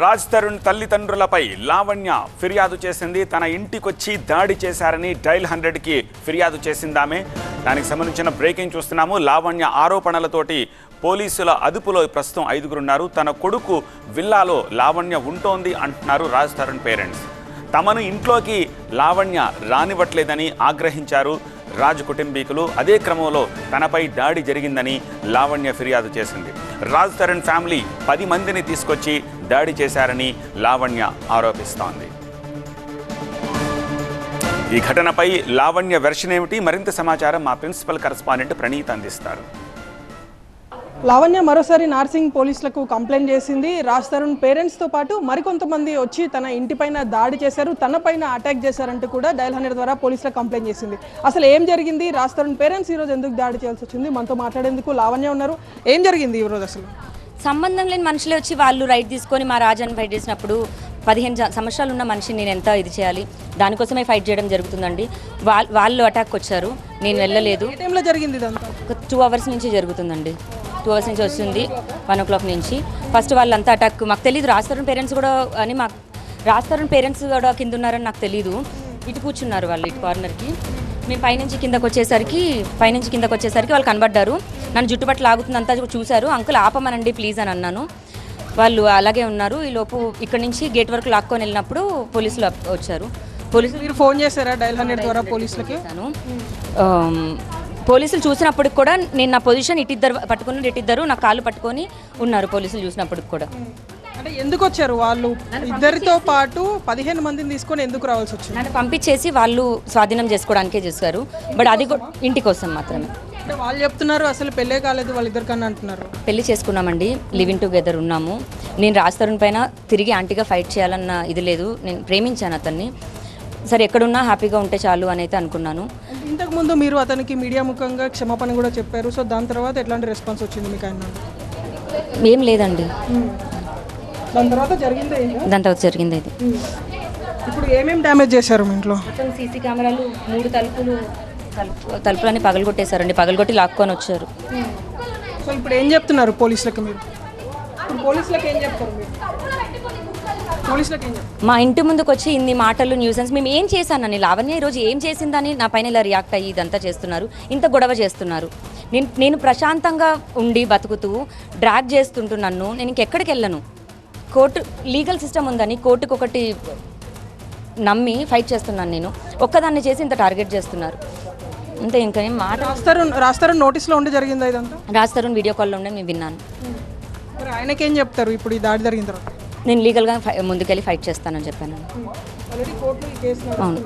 రాజ్ తరుణ్ తల్లిదండ్రులపై లావణ్య ఫిర్యాదు చేసింది. తన ఇంటికొచ్చి దాడి చేశారని డైల్ 100కి ఫిర్యాదు చేసిందామే. దానికి సంబంధించిన బ్రేకింగ్ చూస్తున్నాము. లావణ్య ఆరోపణలతోటి పోలీసుల అదుపులో ప్రస్తుతం 5గురు ఉన్నారు. తన కొడుకు విల్లాలో లావణ్య ఉంటోంది అంటున్నారు రాజ్ తరుణ్ పేరెంట్స్. తమను ఇంట్లోకి లావణ్య రానివ్వట్లేదని ఆగ్రహించారు రాజ్ కుటుంబీకులు. అదే క్రమంలో తనపై దాడి జరిగిందని లావణ్య ఫిర్యాదు చేసింది. రాజ్ తరుణ్ ఫ్యామిలీ 10 మందిని తీసుకొచ్చి దాడి చేశారని లావణ్య ఆరోపిస్తోంది. ఈ ఘటనపై లావణ్య వెర్షన్ ఏమిటి? మరింత సమాచారం మా ప్రిన్సిపల్ కరెస్పాండెంట్ ప్రణీత్ అందిస్తారు. లావణ్య మరోసారి నార్సింగ్ పోలీసులకు కంప్లైంట్ చేసింది. రాజ్ తరుణ్ పేరెంట్స్తో పాటు మరికొంతమంది వచ్చి తన ఇంటిపైన దాడి చేశారు, తనపైన అటాక్ చేశారంటూ కూడా డైల్ 100 ద్వారా పోలీసులకు కంప్లైంట్ చేసింది. అసలు ఏం జరిగింది, రాజ్ తరుణ్ పేరెంట్స్ ఈరోజు ఎందుకు దాడి చేయాల్సి వచ్చింది, మనతో మాట్లాడేందుకు లావణ్య ఉన్నారు. ఏం జరిగింది ఈరోజు? అసలు సంబంధం లేని మనుషులే వచ్చి వాళ్ళు రైట్ తీసుకొని మా రాజాని ఫైట్ చేసినప్పుడు 15 సంవత్సరాలు ఉన్న మనిషిని నేను ఎంత ఇది చేయాలి, దానికోసమే ఫైట్ చేయడం జరుగుతుందండి. వాళ్ళు అటాక్ వచ్చారు, నేను వెళ్ళలేదు. ఏ టైంలో జరిగింది ఇదంతా? ఒక 2 అవర్స్ నుంచి జరుగుతుందండి. 2 అవర్స్ నుంచి వస్తుంది, 1 o'clock నుంచి. ఫస్ట్ వాళ్ళంతా అటాక్ మాకు తెలియదు. రాజ్ తరుణ్ పేరెంట్స్ కూడా అని మాకు రాజ్ తరుణ్ పేరెంట్స్ కూడా కింద ఉన్నారని నాకు తెలియదు. ఇటు కూర్చున్నారు వాళ్ళు, ఇటు కార్నర్కి. మేము పైనుంచి కిందకు వచ్చేసరికి వాళ్ళు కనబడ్డారు. నన్ను జుట్టుపట్టు లాగుతుందంతా చూశారు. అంకుల్ ఆపమనండి ప్లీజ్ అని అన్నాను. వాళ్ళు అలాగే ఉన్నారు. ఈలోపు ఇక్కడ నుంచి గేట్ వరకు లాక్కొని వెళ్ళినప్పుడు పోలీసులు వచ్చారు. పోలీసులు మీరు ఫోన్ చేశారా డైల్ 100 ద్వారా పోలీసులకి? పోలీసులు చూసినప్పటికి కూడా నేను నా పొజిషన్ ఇటిద్దరు నా కాళ్ళు పట్టుకొని ఉన్నారు. పోలీసులు చూసినప్పటికి కూడా అంటే ఎందుకు వచ్చారు వాళ్ళు? ఇద్దరితో పాటు 15 మందిని తీసుకొని ఎందుకు రావాల్సి వచ్చింది? నన్ను పంపించేసి వాళ్ళు స్వాధీనం చేసుకోవడానికే చేశారు. బట్ అది కూడా ఇంటి కోసం మాత్రమే. అంటే వాళ్ళు చెప్తున్నారు అసలు పెళ్ళే కాలేదు వాళ్ళిద్దరికన్నా అంటున్నారు. పెళ్లి చేసుకున్నామండి, లివింగ్ టుగెదర్ ఉన్నాము. నేను రాజ్ తరుణ్ పైన తిరిగి యాంటీగా ఫైట్ చేయాలన్న ఇది లేదు. నేను ప్రేమించాను అతన్ని. సరే ఎక్కడున్నా హ్యాపీగా ఉంటే చాలు అని అయితే అనుకున్నాను. ఇంతకుముందు మీరు అతనికి మీడియా ముఖంగా క్షమాపణ కూడా చెప్పారు. సో దాని తర్వాత ఎట్లాంటి రెస్పాన్స్ వచ్చింది మీకు? ఆయన ఏం లేదండి. దాని తర్వాత జరిగింది ఇది. ఇప్పుడు ఏమేమి డ్యామేజ్ చేశారు మీ ఇంట్లో? సీసీ కెమెరాలు 3 తలుపులని పగలగొట్టేశారండి. పగలగొట్టి లాక్కొని వచ్చారు. సో ఇప్పుడు ఏం చెప్తున్నారు పోలీసులకు మీరు? పోలీసులకు ఏం చెప్తారు మీరు? మా ఇంటి ముందుకు వచ్చి ఇన్ని మాటలు న్యూసెన్స్ మేము ఏం చేశానని, లావణ్య ఈరోజు ఏం చేసిందని నా పైన ఇలా రియాక్ట్ అయ్యి ఇదంతా చేస్తున్నారు, ఇంత గొడవ చేస్తున్నారు. నేను ప్రశాంతంగా ఉండి బతుకుతూ డ్రాగ్ చేస్తుంటూ నన్ను నేను ఇంకెక్కడికి వెళ్ళను. కోర్టు లీగల్ సిస్టమ్ ఉందని కోర్టుకు ఒకటి నమ్మి ఫైట్ చేస్తున్నాను. నేను ఒక్కదాన్ని చేసి ఇంత టార్గెట్ చేస్తున్నారు. అంతే, ఇంకా ఏం మాట. రాజ్ తరుణ్ నోటీస్లో ఉండి జరిగిందా ఇదంతా? రాజ్ తరుణ్ వీడియో కాల్లో ఉండే నేను విన్నాను. మరి ఆయనకేం చెప్తారు ఇప్పుడు ఈ దాడి జరిగిన తర్వాత? నేను లీగల్గా ముందుకెళ్ళి ఫైట్ చేస్తానని చెప్పాను. అవును,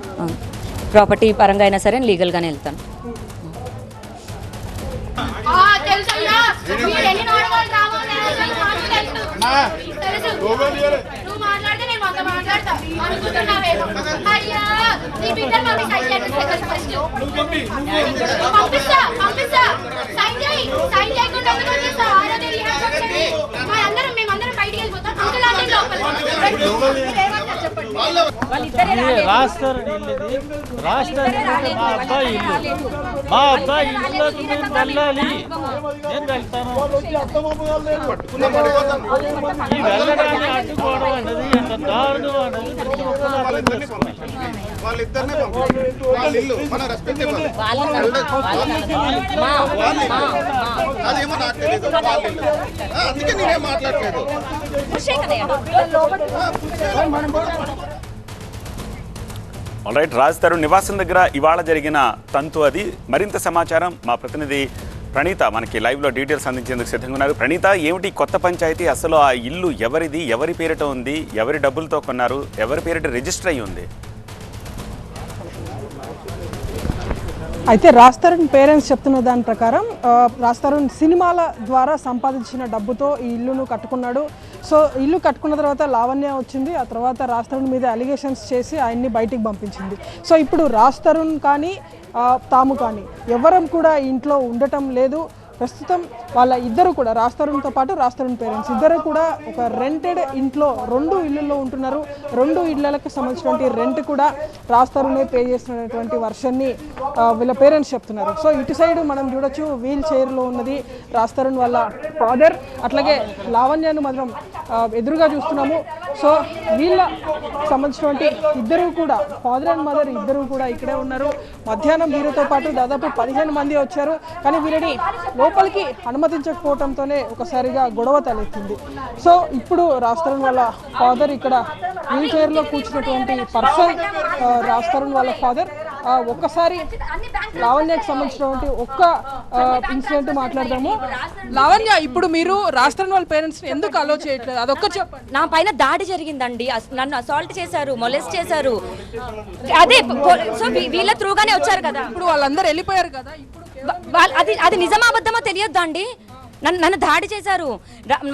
ప్రాపర్టీ పరంగా అయినా సరే లీగల్గానే వెళ్తాను. మా అబ్బాయి ఇంట్లోకి మీరు వెళ్ళాలి, నేను వెళ్తాను. ఈ వెళ్ళడాన్ని అడ్డుకోవడం అనేది ఎంత దారుణం అనేది ప్రతి ఒక్కరు అర్థం చేసుకోవాలి. ఆల్రైట్, రాజ్ తరుణ్ నివాసం దగ్గర ఇవాళ జరిగిన తంతు అది. మరింత సమాచారం మా ప్రతినిధి ప్రణీత మనకి లైవ్లో డీటెయిల్స్ అందించేందుకు సిద్ధంగా ఉన్నారు. ప్రణీత, ఏమిటి కొత్త పంచాయతీ? అసలు ఆ ఇల్లు ఎవరిది, ఎవరి పేరిట ఉంది, ఎవరి డబ్బులతో కొన్నారు, ఎవరి పేరిట రిజిస్టర్ అయ్యి ఉంది? అయితే రాజ్ తరుణ్ పేరెంట్స్ చెప్తున్న దాని ప్రకారం రాజ్ తరుణ్ సినిమాల ద్వారా సంపాదించిన డబ్బుతో ఈ ఇల్లును కట్టుకున్నాడు. సో ఇల్లు కట్టుకున్న తర్వాత లావణ్య వచ్చింది. ఆ తర్వాత రాజ్ తరుణ్ మీద అలిగేషన్స్ చేసి ఆయన్ని బయటికి పంపించింది. సో ఇప్పుడు రాజ్ తరుణ్ కానీ తాము కానీ ఎవరం కూడా ఇంట్లో ఉండటం లేదు. ప్రస్తుతం వాళ్ళ ఇద్దరు కూడా రాజ్ తరుణ్తో పాటు రాజ్ తరుణ్ పేరెంట్స్ ఇద్దరు కూడా ఒక రెంటెడ్ ఇంట్లో 2 ఇళ్లలో ఉంటున్నారు. 2 ఇళ్లకు సంబంధించినటువంటి రెంట్ కూడా రాజ్ తరుణే పే చేస్తున్నటువంటి వర్షన్ని వీళ్ళ పేరెంట్స్ చెప్తున్నారు. సో ఇటు సైడ్ మనం చూడొచ్చు వీల్ చైర్లో ఉన్నది రాజ్ తరుణ్ వాళ్ళ ఫాదర్, అట్లాగే లావణ్యను మాత్రం ఎదురుగా చూస్తున్నాము. సో వీళ్ళ సంబంధించినటువంటి ఇద్దరు కూడా ఫాదర్ అండ్ మదర్ ఇద్దరు కూడా ఇక్కడే ఉన్నారు. మధ్యాహ్నం వీరితో పాటు దాదాపు 15 మంది వచ్చారు. కానీ వీరిని లోపలికి అనుమతించకపోవడంతోనే ఒకసారిగా గొడవ తలెత్తింది. సో ఇప్పుడు రాజ్ తరుణ్ వాళ్ళ ఫాదర్ ఇక్కడ వీల్ చైర్లో కూర్చున్నటువంటి పర్సన్ రాజ్ తరుణ్ వాళ్ళ ఫాదర్ ఒక్కసారి లావణ్యకి సంబంధించినటువంటి ఒక్క ఇన్సిడెంట్ మాట్లాడదాము. లావణ్య, ఇప్పుడు మీరు రాజ్ తరుణ్ వాళ్ళ పేరెంట్స్ ఎందుకు అలో చేయట్లేదు? అదొక్క చెప్పండి. నా పైన దాడి జరిగిందండి, నన్ను అసాల్ట్ చేశారు, మొలెస్ట్ చేశారు. అదే సో వీళ్ళ త్రూగానే వచ్చారు కదా. ఇప్పుడు వాళ్ళందరూ వెళ్ళిపోయారు కదా, ఇప్పుడు అది నిజమా అబద్ధమా తెలియద్దండి. నన్ను దాడి చేశారు.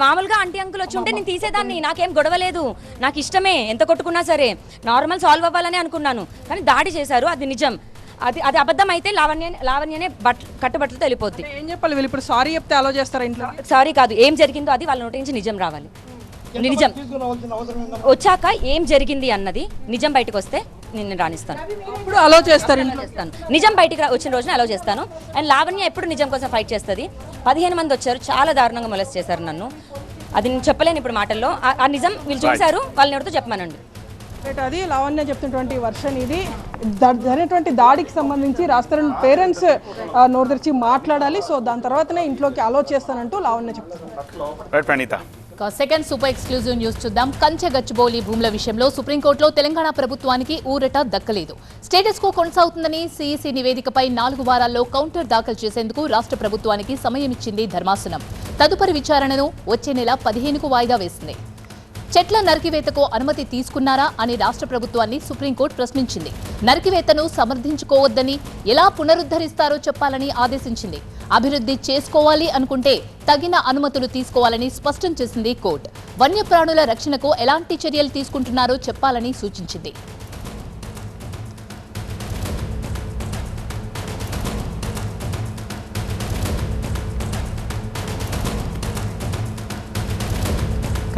మామూలుగా ఆంటీ అంకుల్ వచ్చి ఉంటే నేను తీసేదాన్ని, నాకేం గొడవ లేదు, నాకు ఇష్టమే, ఎంత కొట్టుకున్నా సరే నార్మల్ సాల్వ్ అవ్వాలని అనుకున్నాను. కానీ దాడి చేశారు, అది నిజం. అది అబద్ధం అయితే లావణ్యనే కట్టుబట్టలతో వెళ్ళిపోద్ది. ఏం చెప్పాలి వీళ్ళు? ఇప్పుడు సారీ చెప్తే అలో చేస్తారా ఇంట్లో? సారీ కాదు, ఏం జరిగిందో అది వాళ్ళ నోటి నుంచి నిజం రావాలి. నిజం వచ్చాక ఏం జరిగింది అన్నది నిజం బయటకు వస్తే నేను రాణిస్తాను. ఇప్పుడు అలో చేస్తారు ఇంట్లో? చేస్తాను. నిజం బయటికి వచ్చిన రోజున అలో చేస్తాను. అండ్ లావణ్య ఎప్పుడు నిజం కోసం ఫైట్ చేస్తుంది. 15 మంది వచ్చారు, చాలా దారుణంగా మొలెస్ట్ చేశారు నన్ను. అది నేను చెప్పలేను ఇప్పుడు మాటల్లో. ఆ నిజం వీళ్ళు చూశారు, వాళ్ళని ఎవరితో చెప్పమనండి. అది లావణ్య చెప్తున్నటువంటి వర్షన్. ఇది జరిగినటువంటి దాడికి సంబంధించి రాజ్ తరుణ్ పేరెంట్స్ నోరు తెరిచి మాట్లాడాలి. సో దాని తర్వాతనే ఇంట్లోకి అలో చేస్తానంటూ లావణ్య చెప్తున్నారు. సెకండ్ సూపర్ ఎక్స్క్లూజివ్ న్యూస్ చూద్దాం. కంచె గచ్చిబౌలి భూముల విషయంలో సుప్రీంకోర్టులో తెలంగాణ ప్రభుత్వానికి ఊరట దక్కలేదు. స్టేటస్ కో కొనసాగుతుందని సిఈసి నివేదికపై 4 వారాల్లో కౌంటర్ దాఖలు చేసేందుకు రాష్ట్ర ప్రభుత్వానికి సమయం ఇచ్చింది ధర్మాసనం. తదుపరి విచారణను వచ్చే నెల 15కు వాయిదా వేసింది. చెట్ల నరికివేతకు అనుమతి తీసుకున్నారా అని రాష్ట్ర ప్రభుత్వాన్ని సుప్రీంకోర్టు ప్రశ్నించింది. నరికివేతను సమర్థించుకోవద్దని, ఎలా పునరుద్ధరిస్తారో చెప్పాలని ఆదేశించింది. అభివృద్ధి చేసుకోవాలి అనుకుంటే తగిన అనుమతులు తీసుకోవాలని స్పష్టం చేసింది కోర్టు. వన్యప్రాణుల రక్షణకు ఎలాంటి చర్యలు తీసుకుంటున్నారో చెప్పాలని సూచించింది.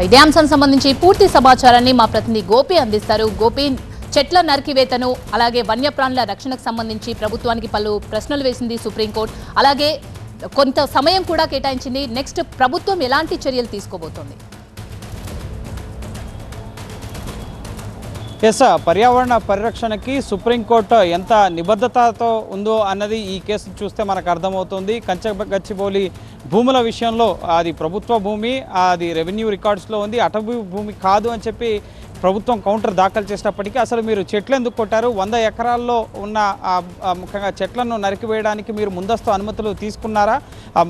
ఇదే అంశం సంబంధించి పూర్తి సమాచారాన్ని మా ప్రతినిధి గోపి అందిస్తారు. గోపి, చెట్ల నరికివేతను అలాగే వన్యప్రాణుల రక్షణకు సంబంధించి ప్రభుత్వానికి పలు ప్రశ్నలు వేసింది సుప్రీంకోర్టు. అలాగే కొంత సమయం కూడా కేటాయించింది. నెక్స్ట్ ప్రభుత్వం ఎలాంటి చర్యలు తీసుకోబోతోంది? పర్యావరణ పరిరక్షణకి సుప్రీంకోర్టు ఎంత నిబద్ధతతో ఉందో అన్నది ఈ కేసు చూస్తే మనకు అర్థమవుతుంది. కంచగచ్చిబౌలి భూముల విషయంలో అది ప్రభుత్వ భూమి, అది రెవెన్యూ రికార్డ్స్లో ఉంది, అటవీ భూమి కాదు అని చెప్పి ప్రభుత్వం కౌంటర్ దాఖలు చేసినప్పటికీ అసలు మీరు చెట్లు ఎందుకు కొట్టారు, 100 ఎకరాల్లో ఉన్న ముఖ్యంగా చెట్లను నరికివేయడానికి మీరు ముందస్తు అనుమతులు తీసుకున్నారా,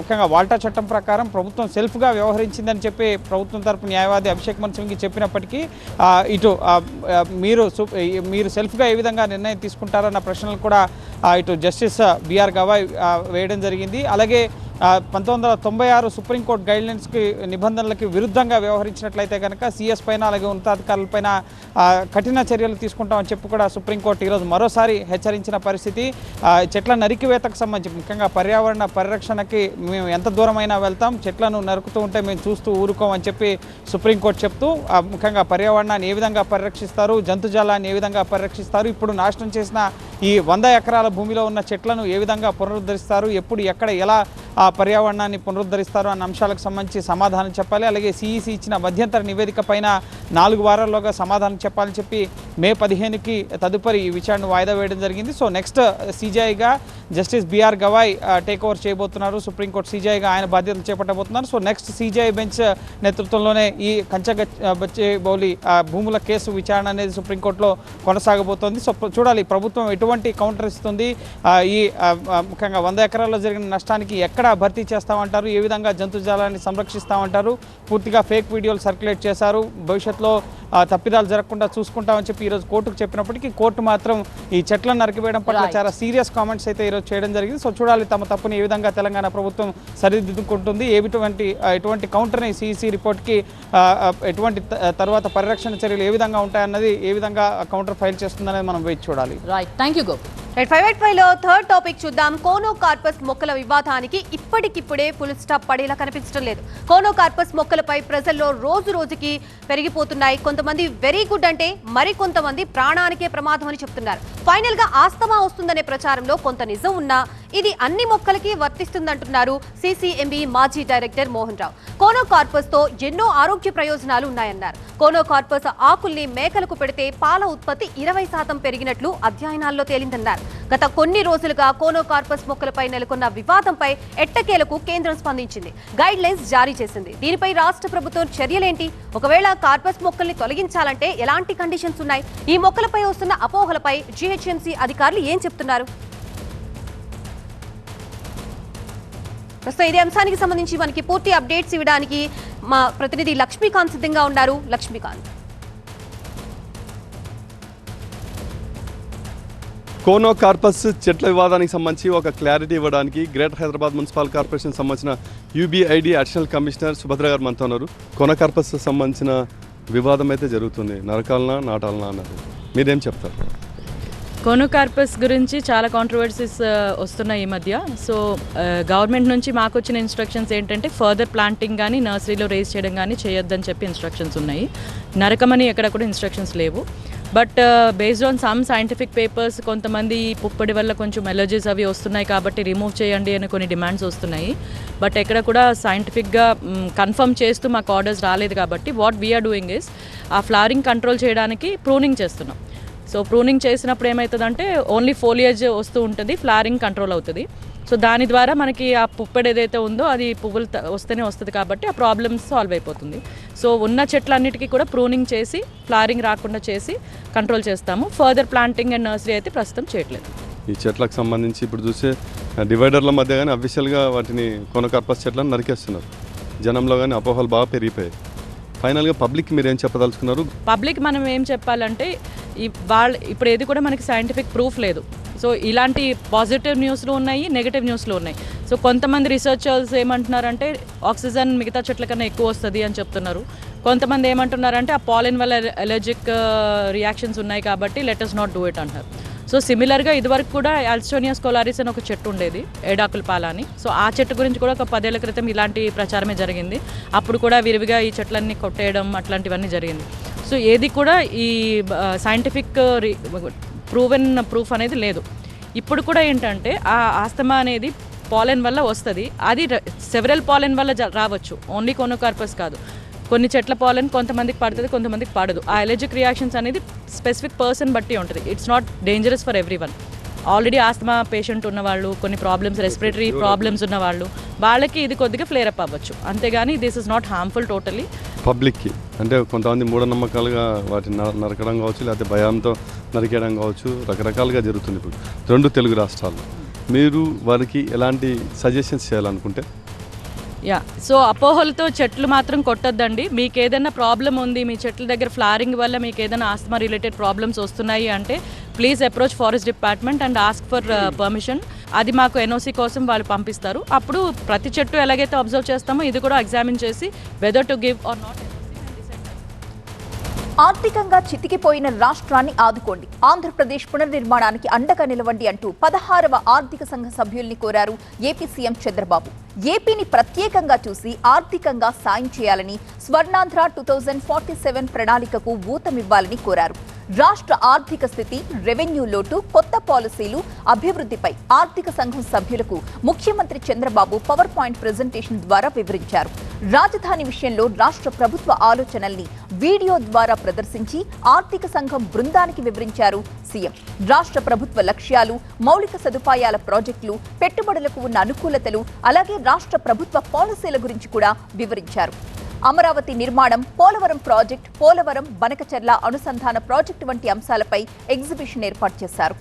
ముఖ్యంగా వాల్టా చట్టం ప్రకారం ప్రభుత్వం సెల్ఫ్గా వ్యవహరించిందని చెప్పి ప్రభుత్వం తరపు న్యాయవాది అభిషేక్ మను సింఘ్వి చెప్పినప్పటికీ ఇటు మీరు సెల్ఫ్గా ఏ విధంగా నిర్ణయం తీసుకుంటారన్న ప్రశ్నలు కూడా ఇటు జస్టిస్ బిఆర్ గవాయ్ వేయడం జరిగింది. అలాగే 1996 సుప్రీంకోర్టు గైడ్లైన్స్కి నిబంధనలకి విరుద్ధంగా వ్యవహరించినట్లయితే కనుక సిఎస్ పైన అలాగే ఉన్నతాధికారులపైన కఠిన చర్యలు తీసుకుంటామని చెప్పి కూడా సుప్రీంకోర్టు ఈరోజు మరోసారి హెచ్చరించిన పరిస్థితి. చెట్ల నరికివేతకు సంబంధించి ముఖ్యంగా పర్యావరణ పరిరక్షణకి మేము ఎంత దూరమైనా వెళ్తాం, చెట్లను నరుకుతూ ఉంటే మేము చూస్తూ ఊరుకోమని చెప్పి సుప్రీంకోర్టు చెప్తూ ముఖ్యంగా పర్యావరణాన్ని ఏ విధంగా పరిరక్షిస్తారు, జంతుజాలాన్ని ఏ విధంగా పరిరక్షిస్తారు, ఇప్పుడు నాశనం చేసిన ఈ 100 ఎకరాల భూమిలో ఉన్న చెట్లను ఏ విధంగా పునరుద్ధరిస్తారు, ఎప్పుడు ఎక్కడ ఎలా ఆ పర్యావరణాన్ని పునరుద్ధరిస్తారు అన్న అంశాలకు సంబంధించి సమాధానం చెప్పాలి. అలాగే సిఈసి ఇచ్చిన మధ్యంతర నివేదిక పైన 4 వారాల్లోగా సమాధానం చెప్పాలని చెప్పి మే 15కి తదుపరి ఈ విచారణ వాయిదా వేయడం జరిగింది. సో నెక్స్ట్ సిజేఐగా justice B R Gavai take over చేయబోతున్నారు. సుప్రీంకోర్టు సిజేఐగా ఆయన బాధ్యతలు చేపట్టబోతున్నారు. సో నెక్స్ట్ సిజేఐ బెంచ్ నేతృత్వంలోనే ఈ కంచగచ్చిబౌలి భూముల కేసు విచారణ అనేది సుప్రీంకోర్టులో కొనసాగబోతోంది. సో చూడాలి ప్రభుత్వం ఎటువంటి కౌంటర్ ఇస్తుంది, ఈ ముఖ్యంగా 100 ఎకరాల్లో జరిగిన నష్టానికి ఎక్కడ భర్తీ చేస్తామంటారు, ఏ విధంగా జంతుజాలాన్ని సంరక్షిస్తామంటారు. పూర్తిగా ఫేక్ వీడియోలు సర్క్యులేట్ చేశారు, భవిష్యత్తులో తప్పిదాలు జరగకుండా చూసుకుంటామని చెప్పి ఈరోజు కోర్టుకు చెప్పినప్పటికీ కోర్టు మాత్రం ఈ చెట్లను నరికివేయడం పట్ల చాలా సీరియస్ కామెంట్స్ అయితే ఈరోజు చేయడం జరిగింది. సో చూడాలి తమ తప్పుని ఏ విధంగా తెలంగాణ ప్రభుత్వం సరిదిద్దుకుంటుంది, ఎటువంటి కౌంటర్ని సిఈసి రిపోర్ట్కి ఎటువంటి తర్వాత పరిరక్షణ చర్యలు ఏ విధంగా ఉంటాయన్నది ఏ విధంగా కౌంటర్ ఫైల్ చేస్తుందనేది మనం వేచి చూడాలి. Right, thank you Gopi. Right 585లో థర్డ్ టాపిక్ చూద్దాం. కోనోకార్పస్ మొక్కల వివాదానికి ఇప్పటికిప్పుడే ఫుల్ స్టాప్ పడేలా కనిపించడం లేదు. కోనోకార్పస్ మొక్కలపై ప్రజల్లో రోజు రోజుకి పెరిగిపోతున్నాయి. కొంతమంది వెరీ గుడ్ అంటే మరి కొంతమంది ప్రాణానికే ప్రమాదం అని చెప్తున్నారు. ఫైనల్ గా ఆస్తమా వస్తుందనే ప్రచారంలో కొంత నిజం ఉన్నా ఇది అన్ని మొక్కలకి వర్తిస్తుందంటున్నారు సిసిఎంబి మాజీ డైరెక్టర్ మోహన్ రావు. కోనోకార్పస్ తో ఎన్నో ఆరోగ్య ప్రయోజనాలు ఉన్నాయన్నారు. కోనోకార్పస్ ఆకుల్ని మేకలకు పెడితే పాల ఉత్పత్తి 20% పెరిగినట్లు అధ్యయనాల్లో తేలిందన్నారు. గత కొన్ని రోజులుగా కోనోకార్పస్ మొక్కలపై నెలకొన్న వివాదంపై ఎట్టకేలకు కేంద్రం స్పందించింది, గైడ్ లైన్స్ జారీ చేసింది. దీనిపై రాష్ట్ర ప్రభుత్వం చర్యలేంటి? ఒకవేళ కార్పస్ మొక్కల్ని తొలగించాలంటే ఎలాంటి కండిషన్స్ ఉన్నాయి? ఈ మొక్కలపై వస్తున్న అపోహలపై జీహెచ్ఎంసీ అధికారులు ఏం చెప్తున్నారు? ప్రస్తుతం ఇదే అంశానికి సంబంధించి మనకి పూర్తి అప్డేట్స్ ఇవ్వడానికి మా ప్రతినిధి లక్ష్మీకాంత్ సిద్ధంగా ఉన్నారు. లక్ష్మీకాంత్, కోనోకార్పస్ చెట్ల వివాదానికి సంబంధించి ఒక క్లారిటీ ఇవ్వడానికి గ్రేటర్ హైదరాబాద్ మున్సిపల్ కార్పొరేషన్ సంబంధించిన యూబీఐడి అడిషనల్ కమిషనర్ సుభద్ర గారు మనతో ఉన్నారు. కోనోకార్పస్ సంబంధించిన వివాదం అయితే జరుగుతుంది, నరకాలనా నాటాలనా అన్నది మీరేం చెప్తారు? కోనోకార్పస్ గురించి చాలా కాంట్రవర్సీస్ వస్తున్నాయి ఈ మధ్య. సో గవర్నమెంట్ నుంచి మాకు వచ్చిన ఇన్స్ట్రక్షన్స్ ఏంటంటే ఫర్దర్ ప్లాంటింగ్ కానీ నర్సరీలో రేస్ చేయడం కానీ చేయొద్దని చెప్పి ఇన్స్ట్రక్షన్స్ ఉన్నాయి. నరకమని ఎక్కడ కూడా ఇన్స్ట్రక్షన్స్ లేవు. But based on some scientific papers కొంతమంది పుప్పడి వల్ల కొంచెం ఎలర్జీస్ అవి వస్తున్నాయి కాబట్టి రిమూవ్ చేయండి అని కొన్ని డిమాండ్స్ వస్తున్నాయి. బట్ ఎక్కడ కూడా సైంటిఫిక్గా కన్ఫర్మ్ చేస్తూ మాకు ఆర్డర్స్ రాలేదు కాబట్టి వాట్ వీఆర్ డూయింగ్ ఇస్ ఆ ఫ్లవరింగ్ కంట్రోల్ చేయడానికి ప్రూనింగ్ చేస్తున్నాం. సో ప్రూనింగ్ చేసినప్పుడు ఏమవుతుందంటే ఓన్లీ ఫోలియేజ్ వస్తూ ఉంటుంది, ఫ్లవరింగ్ కంట్రోల్ అవుతుంది. సో దాని ద్వారా మనకి ఆ పుప్పడి ఏదైతే ఉందో అది పువ్వులు వస్తేనే వస్తుంది కాబట్టి ఆ ప్రాబ్లమ్స్ సాల్వ్ అయిపోతుంది. సో ఉన్న చెట్లన్నిటికీ కూడా ప్రూనింగ్ చేసి ఫ్లవరింగ్ రాకుండా చేసి కంట్రోల్ చేస్తాము. ఫర్దర్ ప్లాంటింగ్ అండ్ నర్సరీ అయితే ప్రస్తుతం చేయట్లేదు. ఈ చెట్లకు సంబంధించి ఇప్పుడు చూసే డివైడర్ల మధ్య కానీ అఫీషియల్గా వాటిని కోనోకార్పస్ చెట్లను నరికేస్తున్నారు. జనంలో కానీ అపోహలు బాగా పెరిగిపోయాయి. ఫైనల్గా పబ్లిక్ మీరు ఏం చెప్పదలుచుకున్నారు? పబ్లిక్ మనం ఏం చెప్పాలంటే ఇప్పుడు ఏది కూడా మనకి సైంటిఫిక్ ప్రూఫ్ లేదు. సో ఇలాంటి పాజిటివ్ న్యూస్లు ఉన్నాయి, నెగిటివ్ న్యూస్లు ఉన్నాయి. సో కొంతమంది రీసెర్చర్స్ ఏమంటున్నారంటే ఆక్సిజన్ మిగతా చెట్ల కన్నా ఎక్కువ వస్తుంది అని చెప్తున్నారు. కొంతమంది ఏమంటున్నారంటే ఆ పాలిన్ వల్ల ఎలర్జిక్ రియాక్షన్స్ ఉన్నాయి కాబట్టి let us not do it అంటారు. సో సిమిలర్గా ఇదివరకు కూడా ఆల్స్టోనియా స్కోలారిస్ అని ఒక చెట్టు ఉండేది, ఏడాకుల పాల అని. సో ఆ చెట్టు గురించి కూడా ఒక 10 ఏళ్ల క్రితం ఇలాంటి ప్రచారమే జరిగింది. అప్పుడు కూడా విరివిగా ఈ చెట్లన్నీ కొట్టేయడం అట్లాంటివన్నీ జరిగింది. సో ఏది కూడా ఈ సైంటిఫిక్ ప్రూఫ్ అనేది లేదు. ఇప్పుడు కూడా ఏంటంటే ఆ ఆస్తమా అనేది పాలెన్ వల్ల వస్తుంది. అది సెవరల్ పాలెన్ వల్ల రావచ్చు, ఓన్లీ కోనోకార్పస్ కాదు. కొన్ని చెట్ల పాలెన్ కొంతమందికి పడుతుంది, కొంతమందికి పడదు. ఆ ఎలర్జిక్ రియాక్షన్స్ అనేది స్పెసిఫిక్ పర్సన్ బట్టి ఉంటుంది. It's not dangerous for everyone. Already asthma patient ఉన్నవాళ్ళు, కొన్ని ప్రాబ్లమ్స్ రెస్పిరేటరీ ప్రాబ్లమ్స్ ఉన్నవాళ్ళు, వాళ్ళకి ఇది కొద్దిగా ఫ్లేరప్ అవ్వచ్చు. అంతేగాని this is not harmful totally పబ్లిక్కి. అంటే కొంతమంది మూఢనమ్మకాలుగా వాటిని నరకడం కావచ్చు, లేకపోతే భయంతో నరికేయడం కావచ్చు, రకరకాలుగా జరుగుతుంది ఇప్పుడు 2 తెలుగు రాష్ట్రాల్లో. మీరు వారికి ఎలాంటి సజెషన్స్ చేయాలనుకుంటే? సో అపోహలతో చెట్లు మాత్రం కొట్టొద్దండి. మీకు ఏదైనా ప్రాబ్లం ఉంది, మీ చెట్ల దగ్గర ఫ్లవరింగ్ వల్ల మీకు ఏదైనా ఆస్తమా రిలేటెడ్ ప్రాబ్లమ్స్ వస్తున్నాయి అంటే please approach forest department and ask for permission. అది మాకు ఎన్ఓసి కోసం వాళ్ళు పంపిస్తారు. అప్పుడు ప్రతి చెట్టు ఎలాగైతే అబ్జర్వ్ చేస్తామో ఇది కూడా ఎగ్జామిన్ చేసి whether to give or not. ఆర్థికంగా చితికిపోయిన రాష్ట్రాన్ని ఆదుకోండి, ఆంధ్రప్రదేశ్ పునర్నిర్మాణానికి అండగా నిలవండి అంటూ 16వ ఆర్థిక సంఘ సభ్యుల్ని కోరారు ఏపీ సీఎం చంద్రబాబు. ఏపీని ప్రత్యేకంగా చూసి ఆర్థికంగా సాయం చేయాలని, స్వర్ణాంధ్ర 2047 ప్రణాళికకు ఊతమివ్వాలని కోరారు. రాష్ట్ర ఆర్థిక స్థితి, రెవెన్యూ లోటు, కొత్త పాలసీలు, అభివృద్ధిపై ఆర్థిక సంఘం సభ్యులకు ముఖ్యమంత్రి చంద్రబాబు పవర్ పాయింట్ ప్రెజెంటేషన్ ద్వారా వివరించారు. రాజధాని విషయంలో రాష్ట్ర ప్రభుత్వ ఆలోచనల్ని వీడియో ద్వారా ప్రదర్శించి ఆర్థిక సంఘం బృందానికి వివరించారు సీఎం. రాష్ట్ర ప్రభుత్వ లక్ష్యాలు, మౌలిక సదుపాయాల ప్రాజెక్టులు, పెట్టుబడులకు ఉన్న అనుకూలతలు, అలాగే రాష్ట్ర ప్రభుత్వ పాలసీల గురించి కూడా వివరించారు. అమరావతి నిర్మాణం, పోలవరం ప్రాజెక్ట్, పోలవరం బనకచెర్ల అనుసంధాన ప్రాజెక్టు వంటి అంశాలపై ఎగ్జిబిషన్ ఏర్పాటు చేశారు.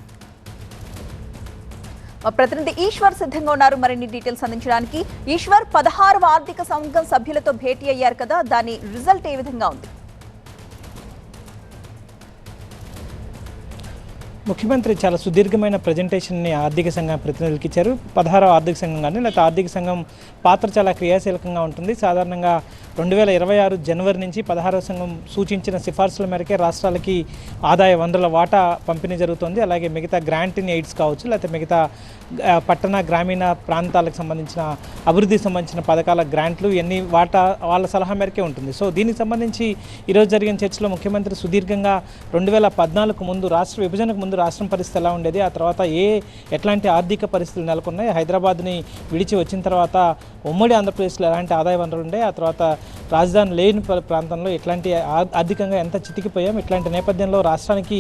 మా ప్రతినిధి ఈశ్వర్ సిద్ధంగా ఉన్నారు మరిన్ని డీటెయిల్స్ అందించడానికి. ఈశ్వర్, 16వ ఆర్థిక సంఘం సభ్యులతో భేటీ అయ్యారు కదా, దాని రిజల్ట్ ఏ విధంగా ఉంది? ముఖ్యమంత్రి చాలా సుదీర్ఘమైన ప్రజెంటేషన్ని ఆర్థిక సంఘం ప్రతినిధులకు ఇచ్చారు. 16వ ఆర్థిక సంఘం కానీ లేకపోతే ఆర్థిక సంఘం పాత్ర చాలా క్రియాశీలకంగా ఉంటుంది. సాధారణంగా 2026 జనవరి నుంచి 16వ సంఘం సూచించిన సిఫార్సుల మేరకే రాష్ట్రాలకి ఆదాయ వనరుల వాటా పంపిణీ జరుగుతుంది. అలాగే మిగతా గ్రాంట్ ఇన్ ఎయిడ్స్ కావచ్చు, లేకపోతే మిగతా పట్టణ గ్రామీణ ప్రాంతాలకు సంబంధించిన అభివృద్ధికి సంబంధించిన పథకాల గ్రాంట్లు ఇవన్నీ వాటా వాళ్ళ సలహా మేరకే ఉంటుంది. సో దీనికి సంబంధించి ఈరోజు జరిగిన చర్చలో ముఖ్యమంత్రి సుదీర్ఘంగా 2014 ముందు రాష్ట్ర విభజనకు ముందు రాష్ట్రం పరిస్థితి ఎలా ఉండేది, ఆ తర్వాత ఎట్లాంటి ఆర్థిక పరిస్థితులు నెలకొన్నాయి, హైదరాబాద్ని విడిచి వచ్చిన తర్వాత ఉమ్మడి ఆంధ్రప్రదేశ్లో ఎలాంటి ఆదాయ వనరులు ఉండే, ఆ తర్వాత రాజధాని లేని ప్రాంతంలో ఎట్లాంటి ఆర్థికంగా ఎంత చితికిపోయాం, ఇట్లాంటి నేపథ్యంలో రాష్ట్రానికి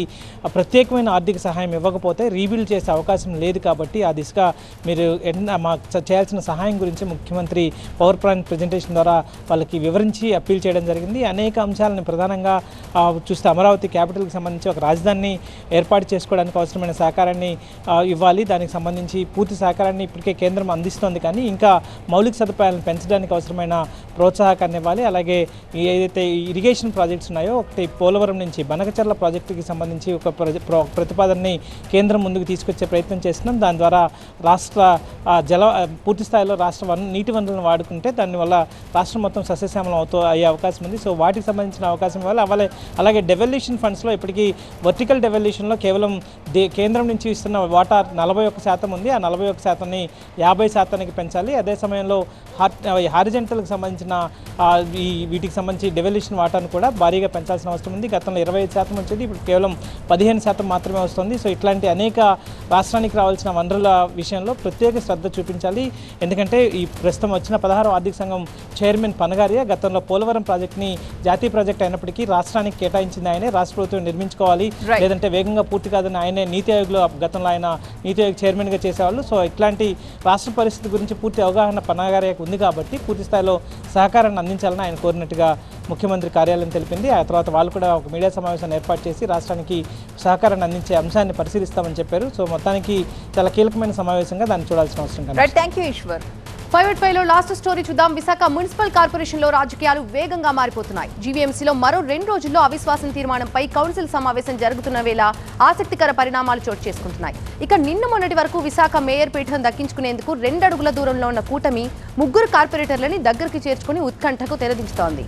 ప్రత్యేకమైన ఆర్థిక సహాయం ఇవ్వకపోతే రీబిల్డ్ చేసే అవకాశం లేదు. కాబట్టి ఆ దిశగా మీరు మాకు చేయాల్సిన సహాయం గురించి ముఖ్యమంత్రి పవర్ పాయింట్ ప్రజెంటేషన్ ద్వారా వాళ్ళకి వివరించి అప్పీల్ చేయడం జరిగింది. అనేక అంశాలను ప్రధానంగా చూస్తే అమరావతి క్యాపిటల్కి సంబంధించి ఒక రాజధానిని ఏర్పాటు చేసుకోవడానికి అవసరమైన సహకారాన్ని ఇవ్వాలి. దానికి సంబంధించి పూర్తి సహకారాన్ని ఇప్పటికే కేంద్రం అందిస్తోంది, కానీ ఇంకా మౌలిక సదుపాయాలను పెంచడానికి అవసరమైన ప్రోత్సాహకాన్ని ఇవ్వాలి. అలాగే ఏదైతే ఇరిగేషన్ ప్రాజెక్ట్స్ ఉన్నాయో, ఒకటి పోలవరం నుంచి బనకచర్ల ప్రాజెక్టుకి సంబంధించి ఒక ప్రతిపాదనని కేంద్రం ముందుకు తీసుకొచ్చే ప్రయత్నం చేస్తున్నాం. దాని ద్వారా రాష్ట్ర పూర్తి స్థాయిలో రాష్ట్ర నీటి వనరులను వాడుకుంటే దానివల్ల రాష్ట్రం మొత్తం సస్యశ్యామలం అయ్యే అవకాశం ఉంది. సో వాటికి సంబంధించిన అవకాశం ఇవ్వాలి. అలాగే డెవల్యూషన్ ఫండ్స్లో ఇప్పటికీ వర్టికల్ డెవల్యూషన్లో కేవలం కేంద్రం నుంచి ఇస్తున్న వాటా 41% ఉంది. ఆ 41%ని 50%కి పెంచాలి. అదే సమయంలో హారిజెంటల్కి సంబంధించిన వీటికి సంబంధించి డెవల్యూషన్ వాటాను కూడా భారీగా పెంచాల్సిన అవసరం ఉంది. గతంలో 25% వచ్చేది, ఇప్పుడు కేవలం 15% మాత్రమే వస్తుంది. సో ఇట్లాంటి అనేక రాష్ట్రానికి రావాల్సిన వనరుల విషయంలో ప్రత్యేక శ్రద్ధ చూపించాలి. ఎందుకంటే ఈ ప్రస్తుతం వచ్చిన 16వ ఆర్థిక సంఘం చైర్మన్ పనగారియా గతంలో పోలవరం ప్రాజెక్ట్ని జాతీయ ప్రాజెక్ట్ అయినప్పటికీ రాష్ట్రానికి కేటాయించింది ఆయనే. రాష్ట్ర ప్రభుత్వం నిర్మించుకోవాలి, లేదంటే వేగంగా పూర్తి కాదని ఆయనే నీతి ఆయోగ్లో గతంలో ఆయన నీతి ఆయోగ్ చైర్మన్గా చేసేవాళ్ళు. సో ఇట్లాంటి రాష్ట్ర పరిస్థితి గురించి పూర్తి అవగాహన పనగారియాకు ఉంది కాబట్టి పూర్తి స్థాయిలో సహకారాన్ని అందించాలని ఆయన కోరినట్టుగా ముఖ్యమంత్రి కార్యాలయం తెలిపింది. ఆ తర్వాత వాళ్ళు కూడా ఒక మీడియా సమావేశాన్ని ఏర్పాటు చేసి రాష్ట్రానికి సహకారాన్ని అందించే అంశాన్ని పరిశీలిస్తామని చెప్పారు. సో మొత్తానికి చాలా కీలకమైన సమావేశంగా దాన్ని చూడాల్సిన అవసరం కనిపిస్తుంది. Thank you Eshwar. 5/5లో లాస్ట్ స్టోరీ చూద్దాం. విశాఖ మున్సిపల్ కార్పొరేషన్లో రాజకీయాలు వేగంగా మారిపోతున్నాయి. జీవీఎంసీలో మరో 2 రోజుల్లో అవిశ్వాసం తీర్మానంపై కౌన్సిల్ సమావేశం జరుగుతున్న వేళ ఆసక్తికర పరిణామాలు చోటు చేసుకుంటున్నాయి. ఇక నిన్న మొన్నటి వరకు విశాఖ మేయర్ పీఠం దక్కించుకునేందుకు 2 అడుగుల దూరంలో ఉన్న కూటమి 3 కార్పొరేటర్లని దగ్గరికి చేర్చుకుని ఉత్కంఠకు తెరదించుతోంది.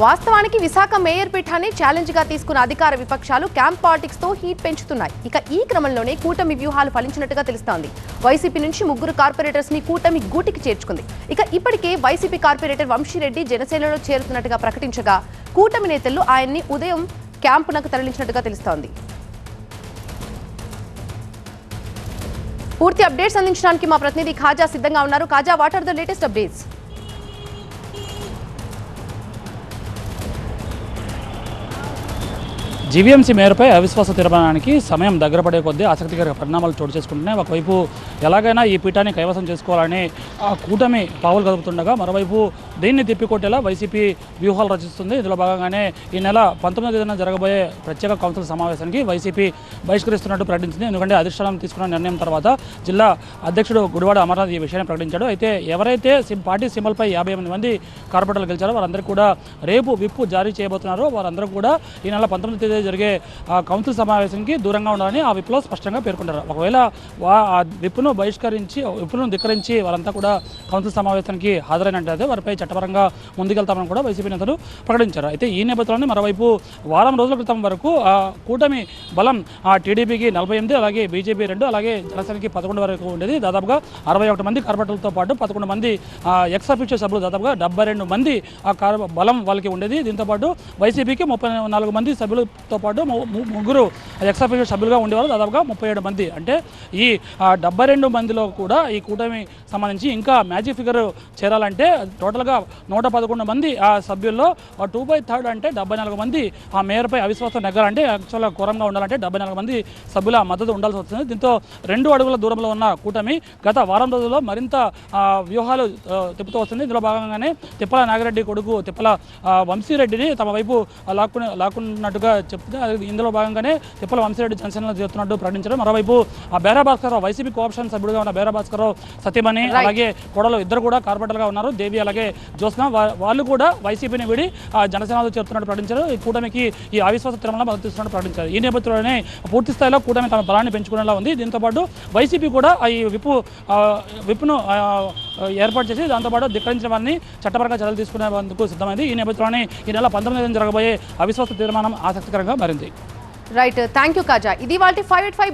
వాస్తవానికి విశాఖ మేయర్ పీఠాన్ని ఛాలెంజ్ గా తీసుకున్న అధికార విపక్షాలు క్యాంప్ పాలిటిక్స్ తో హీట్ పెంచుతున్నాయి. ఇక ఈ క్రమంలోనే కూటమి వ్యూహాలు ఫలించినట్టుగా తెలుస్తోంది. వైసీపీ నుంచి 3 కార్పొరేటర్స్ ని కూటమి గూటికి చేర్చుకుంది. ఇక ఇప్పటికే వైసీపీ కార్పొరేటర్ వంశీరెడ్డి జనసేనలో చేరుతున్నట్టుగా ప్రకటించగా కూటమి నేతలు ఆయన్ని ఉదయం క్యాంపునకు తరలించినట్టుగా తెలుస్తోంది. పూర్తి అప్డేట్స్ అందించడానికి మా ప్రతినిధి ఖాజా సిద్ధంగా ఉన్నారు. Khaja, what are the latest updates? GVMC మేయర్పై అవిశ్వాస తీర్మానానికి సమయం దగ్గర పడే కొద్దీ ఆసక్తికర పరిణామాలు చోటు చేసుకుంటున్నాయి. ఒకవైపు ఎలాగైనా ఈ పీఠాన్ని కైవసం చేసుకోవాలని ఆ కూటమి పావులు కదుపుతుండగా, మరోవైపు దీన్ని తిప్పికొట్టేలా వైసీపీ వ్యూహాలు రచిస్తుంది. ఇందులో భాగంగానే ఈ నెల 19వ తేదీన జరగబోయే ప్రత్యేక కౌన్సిల్ సమావేశానికి వైసీపీ బహిష్కరిస్తున్నట్టు ప్రకటించింది. ఎందుకంటే అధిష్టానం తీసుకున్న నిర్ణయం తర్వాత జిల్లా అధ్యక్షుడు గుడివాడ అమర్నాథ్ ఈ విషయాన్ని ప్రకటించాడు. అయితే ఎవరైతే పార్టీ సింబల్పై 58 మంది కార్పొరేటర్లు గెలిచారో వారందరికీ కూడా రేపు విప్పు జారీ చేయబోతున్నారో వారందరూ కూడా ఈ నెల 19వ తేదీ జరిగే కౌన్సిల్ సమావేశానికి దూరంగా ఉండాలని ఆ విప్లో స్పష్టంగా పేర్కొంటారు. ఒకవేళ ఆ విప్పును ధిక్కరించి వారంతా కూడా కౌన్సిల్ సమావేశానికి హాజరైనట్లయితే వారిపై చట్టపరంగా ముందుకెళ్తామని కూడా వైసీపీ నేతలు ప్రకటించారు. అయితే ఈ నేపథ్యంలోనే మరోవైపు వారం రోజుల క్రితం వరకు ఆ కూటమి బలం టీడీపీకి 48, అలాగే బీజేపీ 2, అలాగే జనసేనకి 11 వరకు ఉండేది. దాదాపుగా 61 మంది కార్పొరేటర్లతో పాటు 11 మంది ఎక్స్ అఫీషియల్ సభ్యులు, దాదాపుగా 72 మంది ఆ బలం వాళ్ళకి ఉండేది. దీంతోపాటు వైసీపీకి 34 మంది సభ్యులతో పాటు 3 ఎక్స్ అఫీషియల్ సభ్యులుగా ఉండేవారు, దాదాపుగా 37 మంది. అంటే ఈ 72 మందిలో కూడా ఈ కూటమి సంబంధించి ఇంకా మ్యాజిక్ ఫిగర్ చేరాలంటే టోటల్గా 111 మంది ఆ సభ్యుల్లో 2/3 అంటే 74 మంది ఆ మేయర్పై అవిశ్వాసం నెగ్గాలంటే యాక్చువల్గా ఘోరంగా ఉండాలంటే 74 మంది సభ్యుల మద్దతు ఉండాల్సి వస్తుంది. దీంతో 2 అడుగుల దూరంలో ఉన్న కూటమి గత వారం రోజుల్లో మరింత వ్యూహాలు తిప్పుతూ వస్తుంది. ఇందులో భాగంగానే తిప్పల నాగిరెడ్డి కొడుకు తిప్పల వంశీరెడ్డిని తమ వైపు లాక్కున్నట్టుగా చెప్తే ఇందులో భాగంగానే తిప్పల వంశీరెడ్డి జనసేనలో చేస్తున్నట్టు ప్రకటించారు. మరోవైపు బేరా భాస్కర్రావు వైసీపీ కోఆప్షన్ సభ్యుడిగా ఉన్న బేరా భాస్కర్రావు సతీమణి అలాగే కోడలు ఇద్దరు కూడా కార్పొరేటర్గా ఉన్నారు. దేవి అలాగే చూస్తున్నాం. వాళ్ళు కూడా వైసీపీని విడి జనసేనలో చేరుతున్నట్టు ప్రకటించారు. ఈ కూటమికి ఈ అవిశ్వాస తీర్మానంలో మద్దతు ఇస్తున్నట్టు ప్రకటించారు. ఈ నేపథ్యంలోనే పూర్తి స్థాయిలో కూటమి తమ బలాన్ని పెంచుకునేలా ఉంది. దీంతోపాటు వైసీపీ కూడా ఈ విప్ను ఏర్పాటు చేసి దాంతోపాటు ధిక్కరించిన వారిని చట్టపరంగా చర్యలు తీసుకునేందుకు సిద్ధమైంది. ఈ నేపథ్యంలోనే ఈ నెల 19న జరగబోయే అవిశ్వాస తీర్మానం ఆసక్తికరంగా మారింది. రైట్, థ్యాంక్ యూ కాజా. ఇది వాటి 585